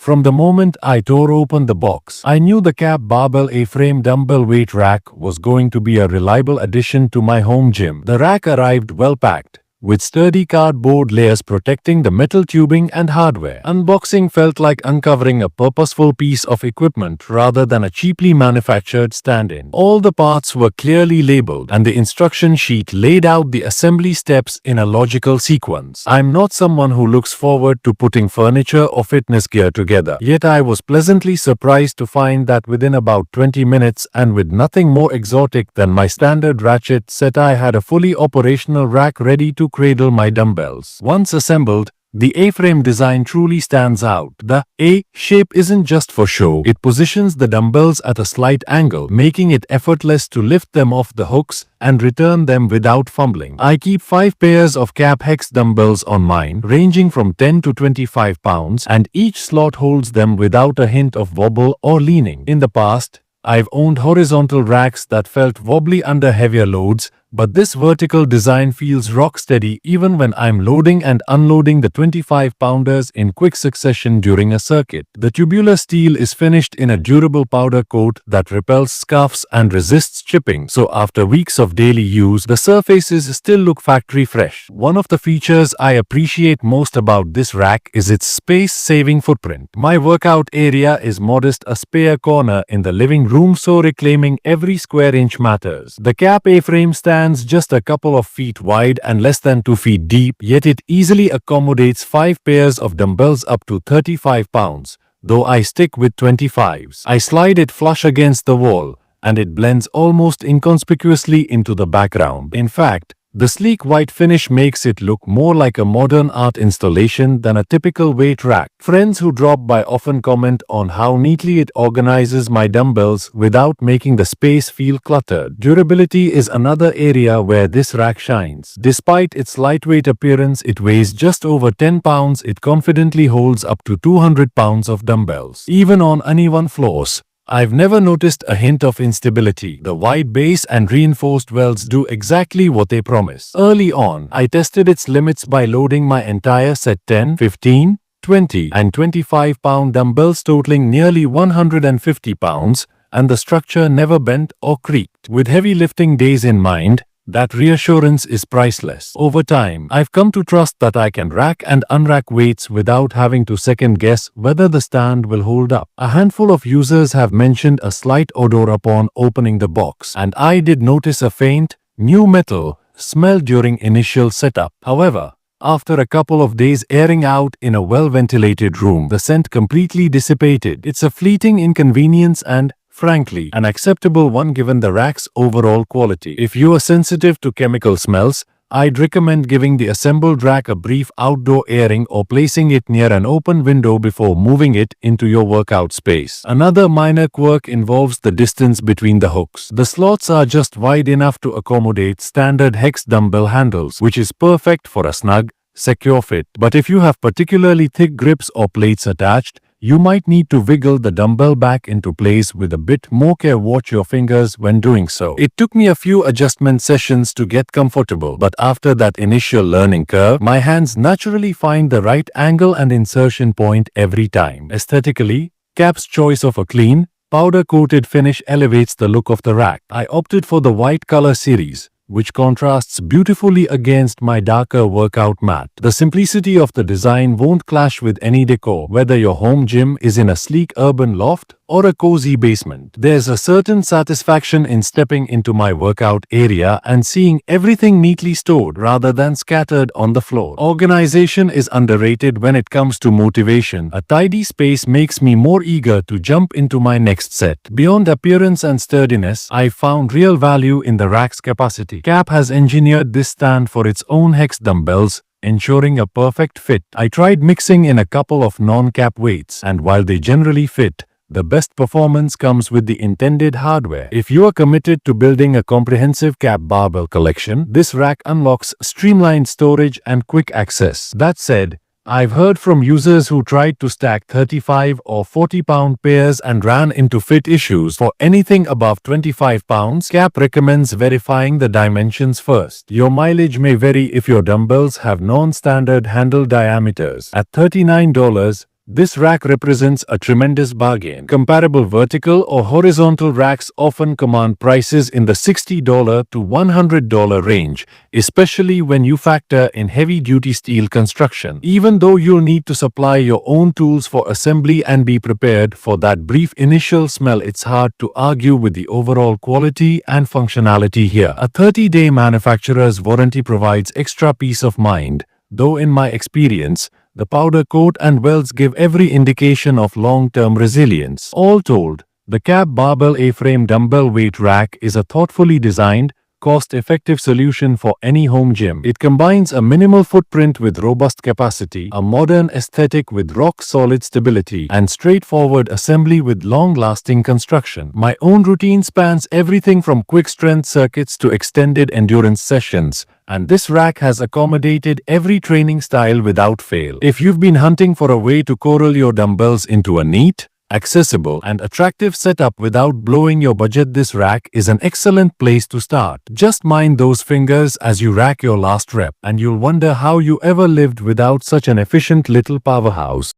From the moment I tore open the box, I knew the CAP Barbell A-frame Dumbbell Weight Rack was going to be a reliable addition to my home gym. The rack arrived well packed, with sturdy cardboard layers protecting the metal tubing and hardware. Unboxing felt like uncovering a purposeful piece of equipment rather than a cheaply manufactured stand-in. All the parts were clearly labeled, and the instruction sheet laid out the assembly steps in a logical sequence. I'm not someone who looks forward to putting furniture or fitness gear together, yet I was pleasantly surprised to find that within about 20 minutes and with nothing more exotic than my standard ratchet set, I had a fully operational rack ready to cradle my dumbbells. Once assembled, the A-frame design truly stands out. The A shape isn't just for show. It positions the dumbbells at a slight angle, making it effortless to lift them off the hooks and return them without fumbling. I keep 5 pairs of CAP Hex dumbbells on mine, ranging from 10 to 25 pounds, and each slot holds them without a hint of wobble or leaning. In the past, I've owned horizontal racks that felt wobbly under heavier loads, but this vertical design feels rock steady even when I'm loading and unloading the 25-pounders in quick succession during a circuit. The tubular steel is finished in a durable powder coat that repels scuffs and resists chipping, so after weeks of daily use, the surfaces still look factory fresh. One of the features I appreciate most about this rack is its space-saving footprint. My workout area is modest, a spare corner in the living room, so reclaiming every square inch matters. The CAP A-frame stands just a couple of feet wide and less than 2 feet deep, yet it easily accommodates 5 pairs of dumbbells up to 35 pounds, though I stick with 25s. I slide it flush against the wall, and it blends almost inconspicuously into the background. In fact, the sleek white finish makes it look more like a modern art installation than a typical weight rack. Friends who drop by often comment on how neatly it organizes my dumbbells without making the space feel cluttered. Durability is another area where this rack shines. Despite its lightweight appearance, it weighs just over 10 pounds. It confidently holds up to 200 pounds of dumbbells. Even on uneven floors, I've never noticed a hint of instability. The wide base and reinforced welds do exactly what they promise. Early on, I tested its limits by loading my entire set 10, 15, 20 and 25-pound dumbbells totaling nearly 150 pounds, and the structure never bent or creaked. With heavy lifting days in mind, that reassurance is priceless. Over time, I've come to trust that I can rack and unrack weights without having to second-guess whether the stand will hold up. A handful of users have mentioned a slight odor upon opening the box, and I did notice a faint, new metal smell during initial setup. However, after a couple of days airing out in a well-ventilated room, the scent completely dissipated. It's a fleeting inconvenience and, frankly, an acceptable one given the rack's overall quality. If you are sensitive to chemical smells, I'd recommend giving the assembled rack a brief outdoor airing or placing it near an open window before moving it into your workout space. Another minor quirk involves the distance between the hooks. The slots are just wide enough to accommodate standard hex dumbbell handles, which is perfect for a snug, secure fit. But if you have particularly thick grips or plates attached, you might need to wiggle the dumbbell back into place with a bit more care. Watch your fingers when doing so. It took me a few adjustment sessions to get comfortable, but after that initial learning curve, my hands naturally find the right angle and insertion point every time. Aesthetically, CAP's choice of a clean, powder-coated finish elevates the look of the rack. I opted for the white color series, which contrasts beautifully against my darker workout mat. The simplicity of the design won't clash with any decor, whether your home gym is in a sleek urban loft or a cozy basement. There's a certain satisfaction in stepping into my workout area and seeing everything neatly stored rather than scattered on the floor. Organization is underrated when it comes to motivation. A tidy space makes me more eager to jump into my next set. Beyond appearance and sturdiness, I found real value in the rack's capacity. CAP has engineered this stand for its own hex dumbbells, ensuring a perfect fit. I tried mixing in a couple of non-CAP weights, and while they generally fit, the best performance comes with the intended hardware. If you are committed to building a comprehensive CAP barbell collection, this rack unlocks streamlined storage and quick access. That said, I've heard from users who tried to stack 35 or 40-pound pairs and ran into fit issues. For anything above 25 pounds, CAP recommends verifying the dimensions first. Your mileage may vary if your dumbbells have non-standard handle diameters. At $39, This rack represents a tremendous bargain. Comparable vertical or horizontal racks often command prices in the $60 to $100 range, especially when you factor in heavy-duty steel construction. Even though you'll need to supply your own tools for assembly and be prepared for that brief initial smell, it's hard to argue with the overall quality and functionality here. A 30-day manufacturer's warranty provides extra peace of mind, though in my experience, the powder coat and welds give every indication of long-term resilience. All told, the CAP Barbell A-frame dumbbell weight rack is a thoughtfully designed, cost-effective solution for any home gym. It combines a minimal footprint with robust capacity, a modern aesthetic with rock-solid stability, and straightforward assembly with long-lasting construction. My own routine spans everything from quick-strength circuits to extended endurance sessions, and this rack has accommodated every training style without fail. If you've been hunting for a way to corral your dumbbells into a neat, accessible, and attractive setup without blowing your budget, this rack is an excellent place to start. Just mind those fingers as you rack your last rep, and you'll wonder how you ever lived without such an efficient little powerhouse.